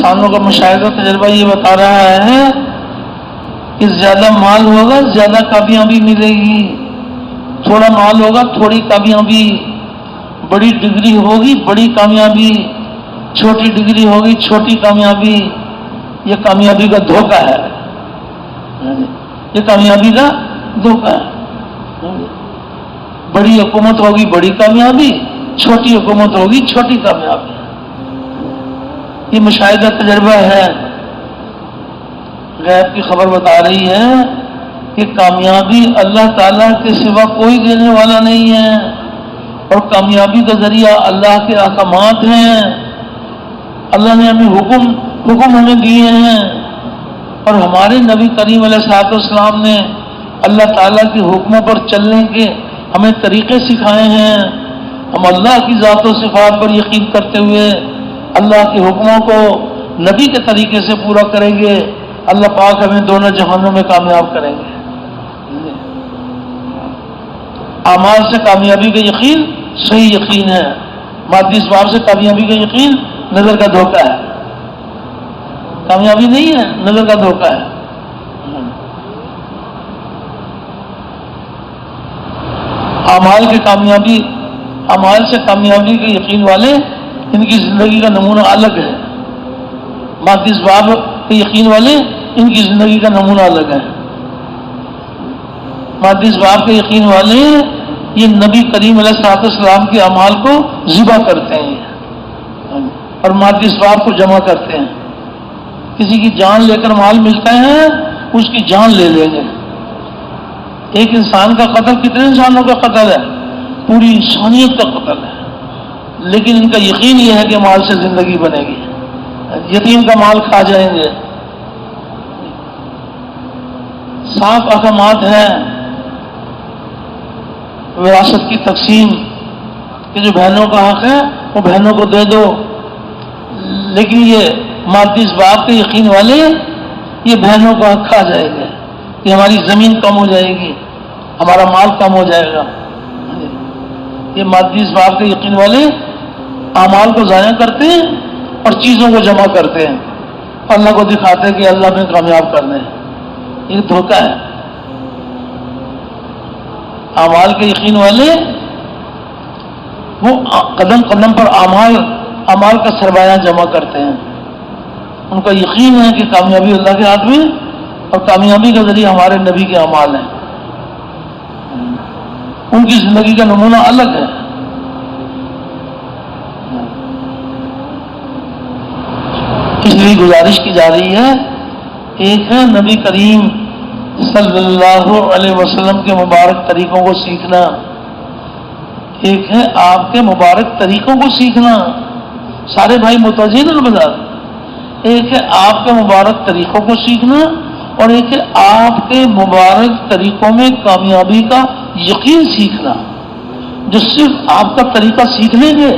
انسانوں کا مشاہدہ تجربہ یہ بتا رہا ہے کہ زیادہ مال ہوگا زیادہ کامیابی ملے گی، تھوڑا مال ہوگا تھوڑی کامیابی، بڑی ڈگری ہوگی بڑی کامیابی، چھوٹی ڈگری ہوگی چھوٹی کامیابی۔ یہ کامیابی کا دھوکہ ہے، یہ کامیابی کا دھوکہ ہے۔ بڑی حکومت ہوگی بڑی کامیابی، چھوٹی حکومت ہوگی چھوٹی کامیابی۔ یہ مشاہدہ تجربہ ہے۔ غیب کی خبر بتا رہی ہے کہ کامیابی اللہ تعالیٰ کے سوا کوئی دینے والا نہیں ہے، اور کامیابی کا ذریعہ اللہ کے احکامات ہیں۔ اللہ نے ہمیں حکم ہمیں دیے ہیں، اور ہمارے نبی کریم علیہ الصلوۃ والسلام نے اللہ تعالیٰ کے حکموں پر چلنے کے ہمیں طریقے سکھائے ہیں۔ ہم اللہ کی ذات و صفات پر یقین کرتے ہوئے اللہ کے حکموں کو نبی کے طریقے سے پورا کریں گے، اللہ پاک ہمیں دونوں جہانوں میں کامیاب کریں گے۔ اعمال سے کامیابی کا یقین صحیح یقین ہے، مادی اسباب سے کامیابی کا یقین نظر کا دھوکہ ہے، کامیابی نہیں ہے، نظر کا دھوکہ ہے۔ اعمال سے کامیابی کے یقین والے ان کی زندگی کا نمونہ الگ ہے، مادی اسباب کے یقین والے ان کی زندگی کا نمونہ الگ ہے۔ مادی اسباب کے یقین والے یہ نبی کریم علیہ الصلوۃ والسلام کے اعمال کو ذبح کرتے ہیں اور مادی اسباب کو جمع کرتے ہیں۔ کسی کی جان لے کر مال ملتا ہے، اس کی جان لے لیں گے۔ ایک انسان کا قتل کتنے انسانوں کا قتل ہے؟ پوری انسانیت کا قتل ہے، لیکن ان کا یقین یہ ہے کہ مال سے زندگی بنے گی، یتیم کا مال کھا جائیں گے۔ صاف احکامات ہیں، وراثت کی تقسیم کہ جو بہنوں کا حق ہے وہ بہنوں کو دے دو، لیکن یہ مادی اسباب کے یقین والے یہ بہنوں کا حق کھا جائیں گے، کہ ہماری زمین کم ہو جائے گی، ہمارا مال کم ہو جائے گا۔ یہ مادی اسباب کے یقین والے اعمال کو ضائع کرتے ہیں اور چیزوں کو جمع کرتے ہیں، اللہ کو دکھاتے ہیں کہ اللہ میں کامیاب کرنے ہیں۔ یہ دھوکہ ہے۔ اعمال کے یقین والے وہ قدم قدم پر اعمال کا سرمایہ جمع کرتے ہیں، ان کا یقین ہے کہ کامیابی اللہ کے ہاتھ میں، اور کامیابی کا ذریعہ ہمارے نبی کے اعمال ہیں۔ ان کی زندگی کا نمونہ الگ ہے۔ اس لیے گزارش کی جا رہی ہے، ایک ہے نبی کریم صلی اللہ علیہ وسلم کے مبارک طریقوں کو سیکھنا، ایک ہے آپ کے مبارک طریقوں کو سیکھنا۔ سارے بھائی متوجہ ہیں بتا، ایک ہے آپ کے مبارک طریقوں کو سیکھنا، اور ایک ہے آپ کے مبارک طریقوں میں کامیابی کا یقین سیکھنا۔ جو صرف آپ کا طریقہ سیکھ لیں گے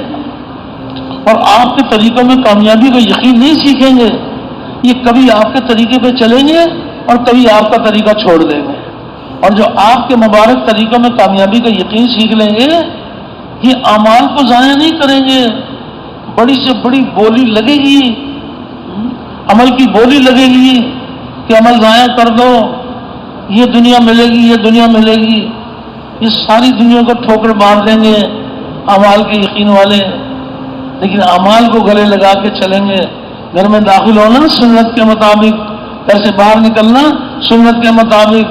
اور آپ کے طریقوں میں کامیابی کا یقین نہیں سیکھیں گے، یہ کبھی آپ کے طریقے پہ چلیں گے اور کبھی آپ کا طریقہ چھوڑ دیں گے۔ اور جو آپ کے مبارک طریقوں میں کامیابی کا یقین سیکھ لیں گے، یہ اعمال کو ضائع نہیں کریں گے۔ بڑی سے بڑی بولی لگے گی، عمل کی بولی لگے گی کہ عمل ضائع کر دو، یہ دنیا ملے گی یہ دنیا ملے گی، یہ ساری دنیا کو ٹھوکر باندھ دیں گے اعمال کے یقین والے۔ لیکن اعمال کو گلے لگا کے چلیں گے۔ گھر میں داخل ہونا سنت کے مطابق، گھر سے باہر نکلنا سنت کے مطابق،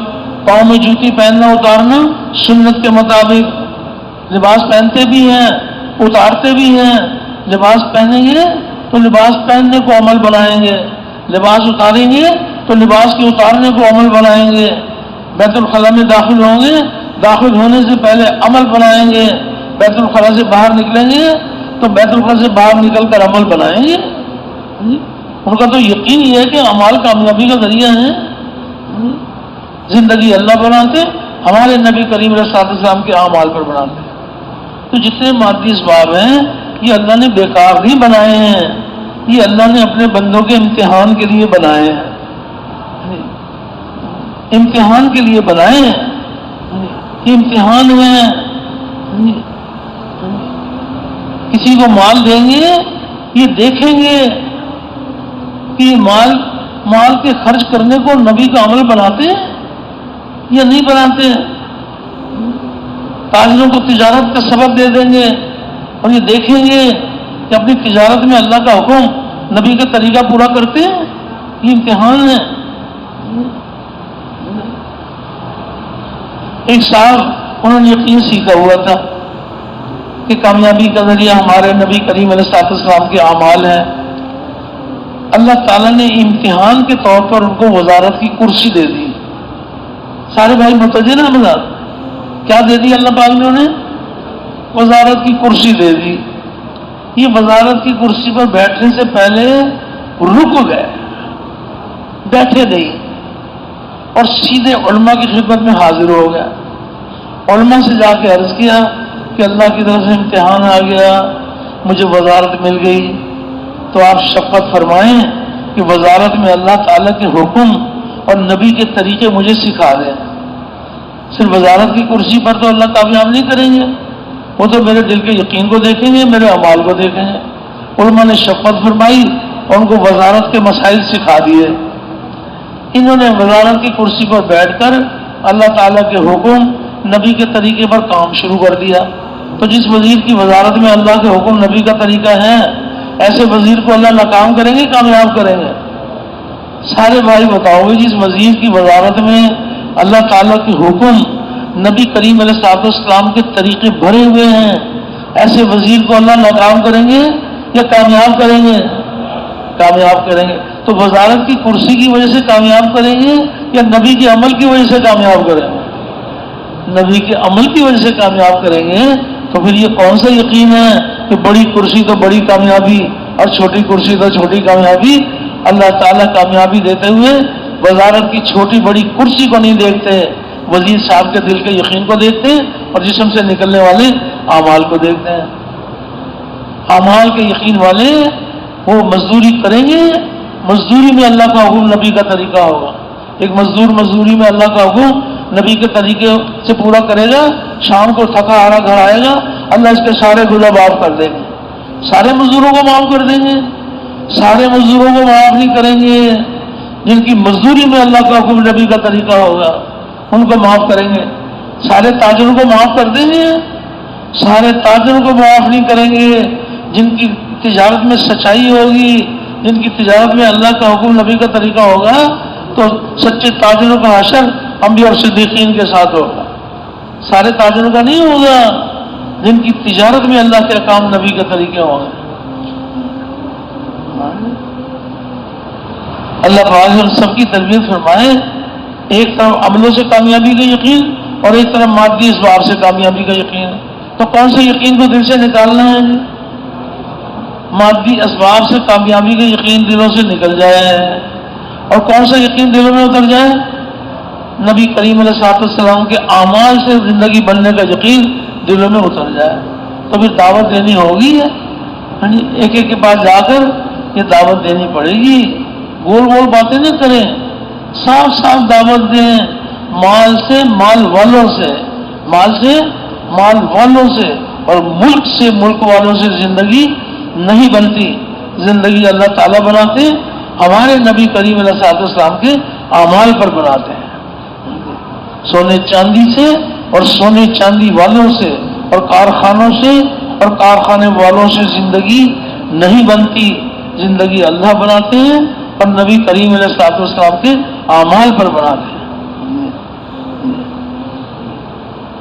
پاؤں میں جوتی پہننا اتارنا سنت کے مطابق، لباس پہنتے بھی ہیں اتارتے بھی ہیں۔ لباس پہنیں گے تو لباس پہننے کو عمل بنائیں گے، لباس اتاریں گے تو لباس کے اتارنے کو عمل بنائیں گے۔ بیت الخلاء میں داخل ہوں گے، داخل ہونے سے پہلے عمل بنائیں گے۔ بیت الخلاء سے باہر نکلیں گے تو بیت الخلاء سے باہر نکل کر عمل بنائیں گے۔ ان کا تو یقین یہ ہے کہ اعمال کامیابی کا ذریعہ ہے۔ زندگی اللہ بناتے، ہمارے نبی کریم علیہ الصلوۃ والسلام کے اعمال پر بناتے۔ تو جتنے مادی اسباب ہیں یہ اللہ نے بیکار نہیں بنائے ہیں، یہ اللہ نے اپنے بندوں کے امتحان کے لیے بنائے ہیں، امتحان کے لیے بنائے ہیں۔ یہ امتحان میں کسی کو مال دیں گے، یہ دیکھیں گے کہ مال کے خرچ کرنے کو نبی کا عمل بناتے ہیں یا نہیں بناتے ہیں؟ تاجروں کو تجارت کا سبق دے دیں گے اور یہ دیکھیں گے کہ اپنی تجارت میں اللہ کا حکم نبی کا طریقہ پورا کرتے ہیں. یہ امتحان ہے. ایک صاحب انہوں نے یقین سیکھا ہوا تھا کہ کامیابی کا ذریعہ ہمارے نبی کریم علیہ السلام کے اعمال ہیں. اللہ تعالیٰ نے امتحان کے طور پر ان کو وزارت کی کرسی دے دی. سارے بھائی متوجہ نا بتا کیا دے دی اللہ پاک نے انہیں؟ وزارت کی کرسی دے دی. یہ وزارت کی کرسی پر بیٹھنے سے پہلے رک گئے, بیٹھے نہیں اور سیدھے علماء کی خدمت میں حاضر ہو گئے. علماء سے جا کے عرض کیا کہ اللہ کی طرف سے امتحان آ گیا, مجھے وزارت مل گئی, تو آپ شفقت فرمائیں کہ وزارت میں اللہ تعالیٰ کے حکم اور نبی کے طریقے مجھے سکھا دیں. صرف وزارت کی کرسی پر تو اللہ کامیاب نہیں کریں گے, وہ تو میرے دل کے یقین کو دیکھیں گے, میرے اعمال کو دیکھیں گے. علماء نے شفقت فرمائی اور ان کو وزارت کے مسائل سکھا دیے. انہوں نے وزارت کی کرسی پر بیٹھ کر اللہ تعالیٰ کے حکم نبی کے طریقے پر کام شروع کر دیا. تو جس وزیر کی وزارت میں اللہ کے حکم نبی کا طریقہ ہے, ایسے وزیر کو اللہ ناکام کریں گے کامیاب کریں گے؟ سارے بھائی بتاؤ گے جس وزیر کی وزارت میں اللہ تعالیٰ کے حکم نبی کریم علیہ السلام کے طریقے بھرے ہوئے ہیں, ایسے وزیر کو اللہ ناکام کریں گے یا کامیاب کریں گے؟ کامیاب کریں گے. تو وزارت کی کرسی کی وجہ سے کامیاب کریں گے یا نبی کے عمل کی وجہ سے کامیاب کریں گے؟ نبی کے عمل کی وجہ سے کامیاب کریں گے. تو پھر یہ کون سا یقین ہے کہ بڑی کرسی تو بڑی کامیابی اور چھوٹی کرسی تو چھوٹی کامیابی؟ اللہ تعالیٰ کامیابی دیتے ہوئے وزارت کی چھوٹی بڑی کرسی کو نہیں دیکھتے, وزیر صاحب کے دل کے یقین کو دیکھتے ہیں اور جسم سے نکلنے والے اعمال کو دیکھتے ہیں. اعمال کے یقین والے وہ مزدوری کریں گے, مزدوری میں اللہ کا حکم نبی کا طریقہ ہوگا. ایک مزدور مزدوری میں اللہ کا حکم نبی کے طریقے سے پورا کرے گا, شام کو تھکا ہارا گھر آئے گا, اللہ اس کے سارے گناہ معاف کر دیں گے. سارے مزدوروں کو معاف کر دیں گے؟ سارے مزدوروں کو معاف نہیں کریں گے. جن کی مزدوری میں اللہ کا حکم نبی کا طریقہ ہوگا ان کو معاف کریں گے. سارے تاجروں کو معاف کر دیں گے؟ سارے تاجروں کو معاف نہیں کریں گے. جن کی تجارت میں سچائی ہوگی, جن کی تجارت میں اللہ کا حکم نبی کا طریقہ ہوگا, تو سچے تاجروں کا حشر انبیاء اور صدیقین کے ساتھ ہوگا. سارے تاجروں کا نہیں ہوگا جن کی تجارت میں اللہ کے احکام نبی کے طریقے ہوں گے. اللہ تعالیٰ سب کی تربیت فرمائے. ایک طرف عملوں سے کامیابی کا یقین اور ایک طرف مادی اسباب سے کامیابی کا یقین. تو کون سے یقین کو دل سے نکالنا ہے؟ مادی اسباب سے کامیابی کا یقین دلوں سے نکل جائے, اور کون سا یقین دلوں میں اتر جائے؟ نبی کریم علیہ السلام کے اعمال سے زندگی بننے کا یقین دلوں میں اتر جائے. تو پھر دعوت دینی ہوگی, ایک ایک کے پاس جا کر یہ دعوت دینی پڑے گی. گول گول باتیں نہ کریں, صاف صاف دعوت دیں. مال سے مال والوں سے, مال سے مال والوں سے, اور ملک سے ملک والوں سے زندگی نہیں بنتی. زندگی اللہ تعالیٰ بناتے, ہمارے نبی کریم علیہ السلام کے اعمال پر بناتے ہیں. سونے چاندی سے اور سونے چاندی والوں سے اور کارخانوں سے اور کارخانے والوں سے زندگی نہیں بنتی. زندگی اللہ بناتے ہیں اور نبی کریم علیہ السلام کے اعمال پر بناتے ہیں.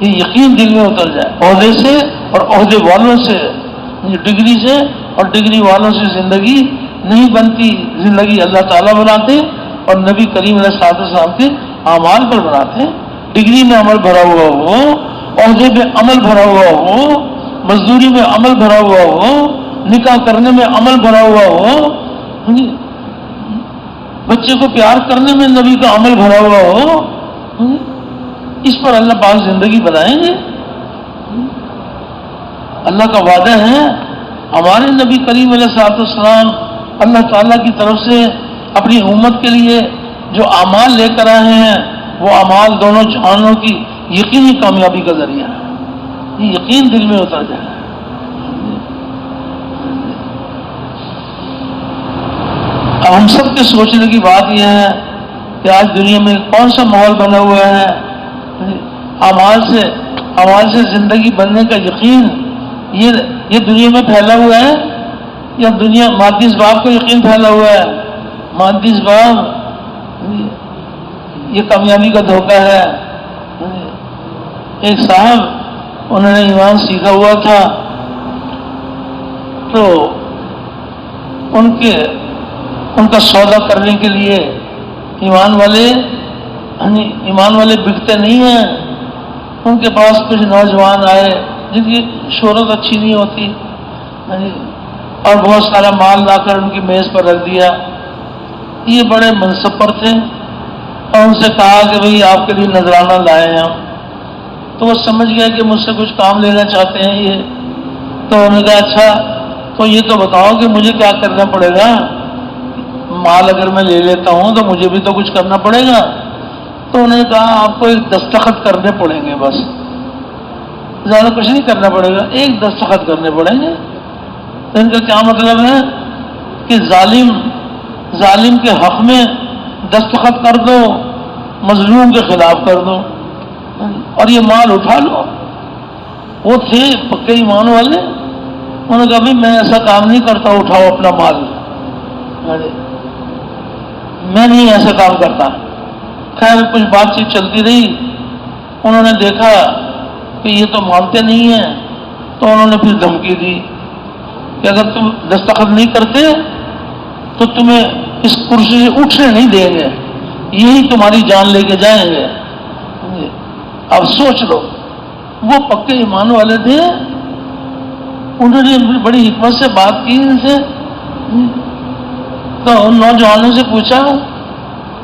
یہ یقین دل میں اتر جائے. عہدے سے اور عہدے والوں سے, ڈگری سے اور ڈگری والوں سے زندگی نہیں بنتی. زندگی اللہ تعالیٰ بناتے اور نبی کریم علیہ السلام کے اعمال پر بناتے ہیں. ڈگری میں عمل بھرا ہوا ہو, عہدے میں عمل بھرا ہوا ہو, مزدوری میں عمل بھرا ہوا ہو, نکاح کرنے میں عمل بھرا ہوا ہو, بچے کو پیار کرنے میں نبی کا عمل بھرا ہوا ہو, اس پر اللہ پاک زندگی بنائیں گے. اللہ کا وعدہ ہے ہمارے نبی کریم علیہ السلام اللہ تعالیٰ کی طرف سے اپنی امت کے لیے جو اعمال لے کر آئے ہیں, وہ اعمال دونوں جہانوں کی یقینی کامیابی کا ذریعہ ہے. یہ یقین دل میں اتر جائے. اب ہم سب کے سوچنے کی بات یہ ہے کہ آج دنیا میں کون سا ماحول بنا ہوا ہے، اعمال سے زندگی بننے کا یقین یہ دنیا میں پھیلا ہوا ہے، یا دنیا مادی اسباب کو یقین پھیلا ہوا ہے؟ مادی اسباب یہ کامیابی کا دھوکہ ہے۔ ایک صاحب انہوں نے ایمان سیکھا ہوا تھا، تو ان کا سودا کرنے کے لیے ایمان والے بکتے نہیں ہیں۔ ان کے پاس کچھ نوجوان آئے جن کی شہرت اچھی نہیں ہوتی، اور بہت سارا مال لا کر ان کی میز پر رکھ دیا۔ یہ بڑے منصب پر تھے، اور ان سے کہا کہ بھئی آپ کے لیے نذرانہ لائے ہیں ہم۔ تو وہ سمجھ گیا کہ مجھ سے کچھ کام لینا چاہتے ہیں یہ، تو انہوں نے کہا اچھا تو یہ تو بتاؤ کہ مجھے کیا کرنا پڑے گا، مال اگر میں لے لیتا ہوں تو مجھے بھی تو کچھ کرنا پڑے گا۔ تو انہوں نے کہا آپ کو ایک دستخط کرنے پڑیں گے، بس زیادہ کچھ نہیں کرنا پڑے گا، ایک دستخط کرنے پڑیں گے۔ تو ان کا کیا مطلب ہے کہ ظالم کے حق میں دستخط کر دو، مظلوم کے خلاف کر دو، اور یہ مال اٹھا لو۔ وہ تھے پکے ایمان والے، انہوں نے کہا بھی میں ایسا کام نہیں کرتا، اٹھاؤ اپنا مال، میں نہیں ایسا کام کرتا۔ خیر کچھ بات چیت چلتی رہی، انہوں نے دیکھا کہ یہ تو مانتے نہیں ہیں، تو انہوں نے پھر دھمکی دی کہ اگر تم دستخط نہیں کرتے تو تمہیں اس کرسی سے اٹھنے نہیں دیں گے، یہی تمہاری جان لے کے جائیں گے۔ اب سوچ لو، وہ پکے ایمان والے تھے، انہوں نے بڑی حکمت سے بات کی ان سے، تو ان نوجوانوں سے پوچھا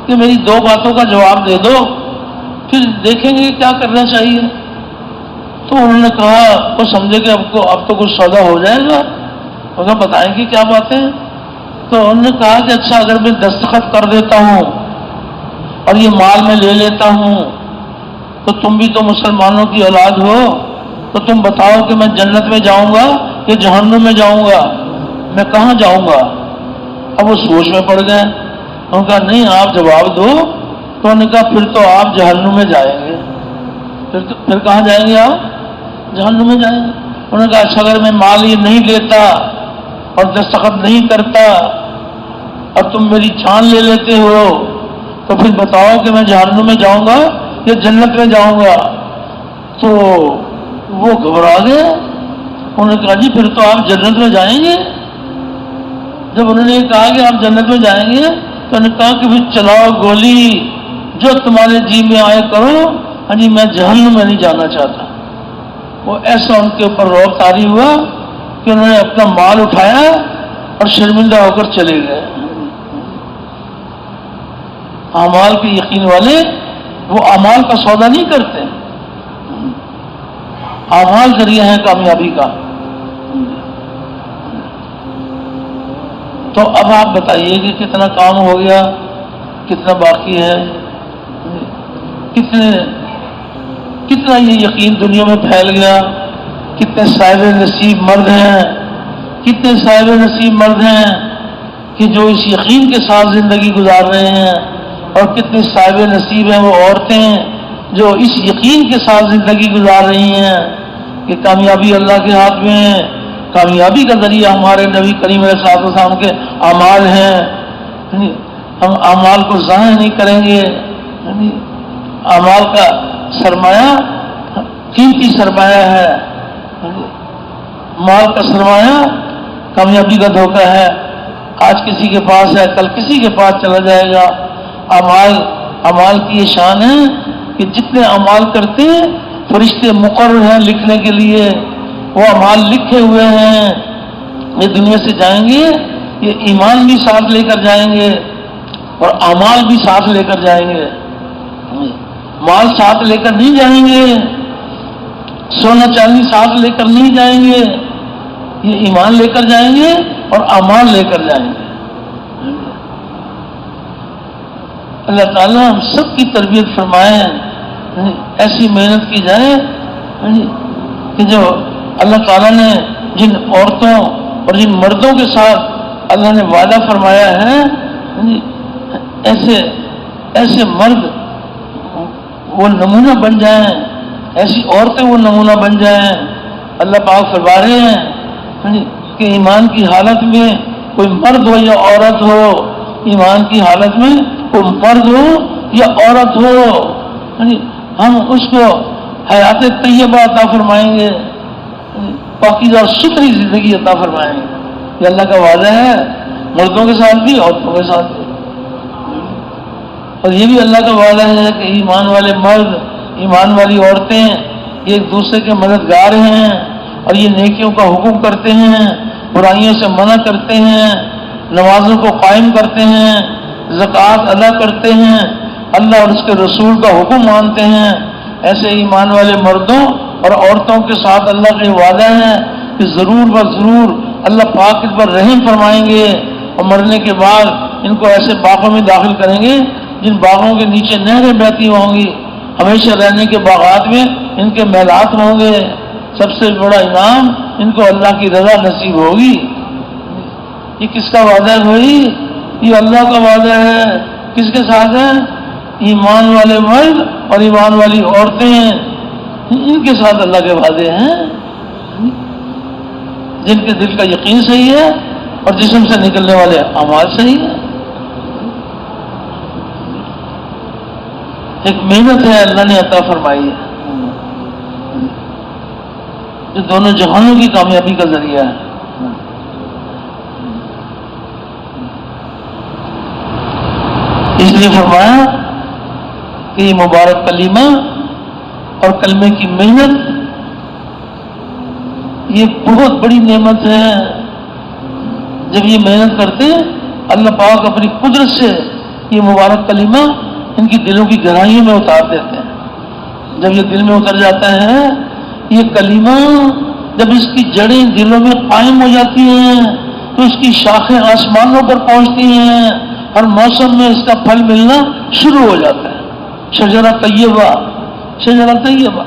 کہ میری دو باتوں کا جواب دے دو، پھر دیکھیں گے کیا کرنا چاہیے۔ تو انہوں نے کہا وہ سمجھے کہ اب تو کچھ سودا ہو جائے گا، اگر بتائیں گے کیا باتیں۔ تو انہوں نے کہا کہ اچھا اگر میں دستخط کر دیتا ہوں اور یہ مال میں لے لیتا ہوں تو تم بھی تو مسلمانوں کی اولاد ہو، تو تم بتاؤ کہ میں جنت میں جاؤں گا کہ جہنم میں جاؤں گا، میں کہاں جاؤں گا؟ اب وہ سوچ میں پڑ گئے، انہوں نے کہا نہیں آپ جواب دو۔ تو انہوں نے کہا پھر تو آپ جہنم میں جائیں گے۔ پھر کہاں جائیں گے آپ؟ جہنم میں جائیں گے۔ انہوں نے کہا اچھا اگر میں مال یہ نہیں لیتا اور دستخط نہیں کرتا اور تم میری جان لے لیتے ہو تو پھر بتاؤ کہ میں جہنم میں جاؤں گا یا جنت میں جاؤں گا؟ تو وہ گھبرا گئے، انہوں نے کہا جی پھر تو آپ جنت میں جائیں گے۔ جب انہوں نے کہا کہ آپ جنت میں جائیں گے تو انہوں نے کہا کہ پھر چلاؤ گولی، جو تمہارے جی میں آئے کرو، ہاں جی میں جہنم میں نہیں جانا چاہتا۔ وہ ایسا ان کے اوپر رعب طاری ہوا کہ انہوں نے اپنا مال اٹھایا اور شرمندہ ہو کر چلے گئے۔ اعمال کے یقین والے وہ اعمال کا سودا نہیں کرتے، اعمال ذریعہ ہے کامیابی کا۔ تو اب آپ بتائیے کہ کتنا کام ہو گیا، کتنا باقی ہے، کتنا یہ یقین دنیا میں پھیل گیا، کتنے صاحب نصیب مرد ہیں، کتنے صاحب نصیب مرد ہیں کہ جو اس یقین کے ساتھ زندگی گزار رہے ہیں، اور کتنے صاحب نصیب ہیں وہ عورتیں جو اس یقین کے ساتھ زندگی گزار رہی ہیں کہ کامیابی اللہ کے ہاتھ میں ہے، کامیابی کا ذریعہ ہمارے نبی کریم علیہ الصلوۃ والسلام کے اعمال ہیں، ہم اعمال کو ضائع نہیں کریں گے۔ اعمال کا سرمایہ قیمتی سرمایہ ہے، مال کا سرمایہ کامیابی کا دھوکہ ہے، آج کسی کے پاس ہے کل کسی کے پاس چلا جائے گا۔ اعمال کی یہ شان ہے کہ جتنے اعمال کرتے ہیں فرشتے مقرر ہیں لکھنے کے لیے، وہ اعمال لکھے ہوئے ہیں، یہ دنیا سے جائیں گے، یہ ایمان بھی ساتھ لے کر جائیں گے اور اعمال بھی ساتھ لے کر جائیں گے۔ مال ساتھ لے کر نہیں جائیں گے، سونا چاندی ساتھ لے کر نہیں جائیں گے، یہ ایمان لے کر جائیں گے اور اعمال لے کر جائیں گے۔ اللہ تعالیٰ ہم سب کی تربیت فرمائے، ایسی محنت کی جائے کہ جو اللہ تعالیٰ نے جن عورتوں اور جن مردوں کے ساتھ اللہ نے وعدہ فرمایا ہے ایسے مرد وہ نمونہ بن جائیں، ایسی عورتیں وہ نمونہ بن جائیں. اللہ پاک فرما رہے ہیں کہ ایمان کی حالت میں کوئی مرد ہو یا عورت ہو، ایمان کی حالت میں کوئی مرد ہو یا عورت ہو، ہم اس کو حیات طیبہ عطا فرمائیں گے، پاکیزہ اور ستھری زندگی عطا فرمائیں گے. یہ اللہ کا وعدہ ہے، مردوں کے ساتھ بھی عورتوں کے ساتھ بھی. اور یہ بھی اللہ کا وعدہ ہے کہ ایمان والے مرد، ایمان والی عورتیں یہ ایک دوسرے کے مددگار ہیں، اور یہ نیکیوں کا حکم کرتے ہیں، برائیوں سے منع کرتے ہیں، نمازوں کو قائم کرتے ہیں، زکوٰۃ ادا کرتے ہیں، اللہ اور اس کے رسول کا حکم مانتے ہیں. ایسے ایمان والے مردوں اور عورتوں کے ساتھ اللہ کا وعدہ ہے کہ ضرور و ضرور اللہ پاک اس پر رحم فرمائیں گے، اور مرنے کے بعد ان کو ایسے باغوں میں داخل کریں گے جن باغوں کے نیچے نہریں بہتی ہوں گی، ہمیشہ رہنے کے باغات میں ان کے میلات ہوں گے. سب سے بڑا انعام ان کو اللہ کی رضا نصیب ہوگی. یہ کس کا وعدہ ہے بھائی؟ یہ اللہ کا وعدہ ہے. کس کے ساتھ ہے؟ ایمان والے مرد اور ایمان والی عورتیں، ان کے ساتھ اللہ کے وعدے ہیں جن کے دل کا یقین صحیح ہے اور جسم سے نکلنے والے اعمال صحیح ہے. ایک محنت ہے اللہ نے عطا فرمائی ہے جو دونوں جہانوں کی کامیابی کا ذریعہ ہے. اس لیے فرمایا کہ یہ مبارک کلمہ اور کلمے کی محنت یہ بہت بڑی نعمت ہے. جب یہ محنت کرتے اللہ پاک اپنی قدرت سے یہ مبارک کلمہ ان کی دلوں کی گہرائیوں میں اتار دیتے ہیں. جب یہ دل میں اتر جاتا ہے یہ کلمہ، جب اس کی جڑیں دلوں میں قائم ہو جاتی ہیں تو اس کی شاخیں آسمانوں پر پہنچتی ہیں، ہر موسم میں اس کا پھل ملنا شروع ہو جاتا ہے. شجرہ طیبہ، شجرہ طیبہ،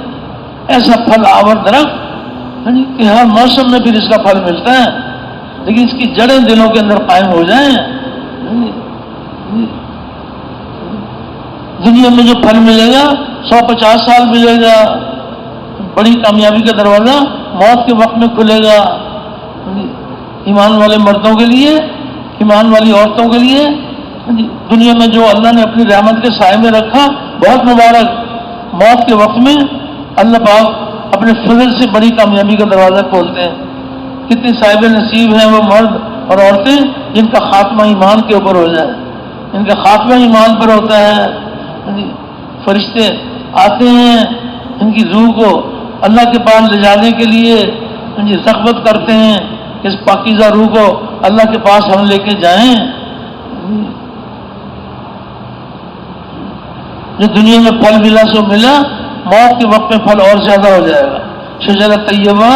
ایسا پھل آور درخت کہ ہر موسم میں پھر اس کا پھل ملتا ہے، لیکن اس کی جڑیں دلوں کے اندر قائم ہو جائیں. دنیا میں جو پھل ملے گا 150 سال ملے گا، بڑی کامیابی کا دروازہ موت کے وقت میں کھلے گا. ایمان والے مردوں کے لیے، ایمان والی عورتوں کے لیے دنیا میں جو اللہ نے اپنی رحمت کے سائے میں رکھا بہت مبارک. موت کے وقت میں اللہ پاک اپنے فضل سے بڑی کامیابی کا دروازہ کھولتے ہیں. کتنے صاحب نصیب ہیں وہ مرد اور عورتیں جن کا خاتمہ ایمان کے اوپر ہو جائے، ان کا خاتمہ ایمان پر ہوتا ہے. فرشتے آتے ہیں ان کی روح کو اللہ کے پاس لے جانے کے لیے رغبت کرتے ہیں کہ اس پاکیزہ روح کو اللہ کے پاس ہم لے کے جائیں. جو دنیا میں پھل ملا سو ملا، موت کے وقت میں پھل اور زیادہ ہو جائے گا. شجرہ طیبہ،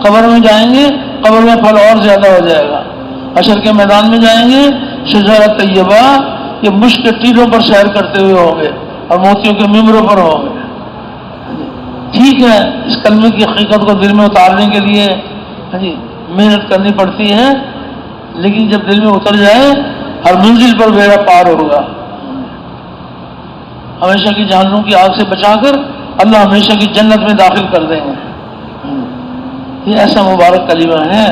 قبر میں جائیں گے قبر میں پھل اور زیادہ ہو جائے گا. حشر کے میدان میں جائیں گے شجرہ طیبہ، یہ مشک کے ٹیلوں پر سیر کرتے ہوئے ہوں گے اور موتیوں کے ممبروں پر ہوں گے. ٹھیک ہے، اس کلمے کی حقیقت کو دل میں اتارنے کے لیے محنت کرنی پڑتی ہے، لیکن جب دل میں اتر جائے ہر منزل پر بیڑا پار ہوگا. ہمیشہ کی جہنم کی آگ سے بچا کر اللہ ہمیشہ کی جنت میں داخل کر دیں گے. یہ ایسا مبارک کلمہ ہے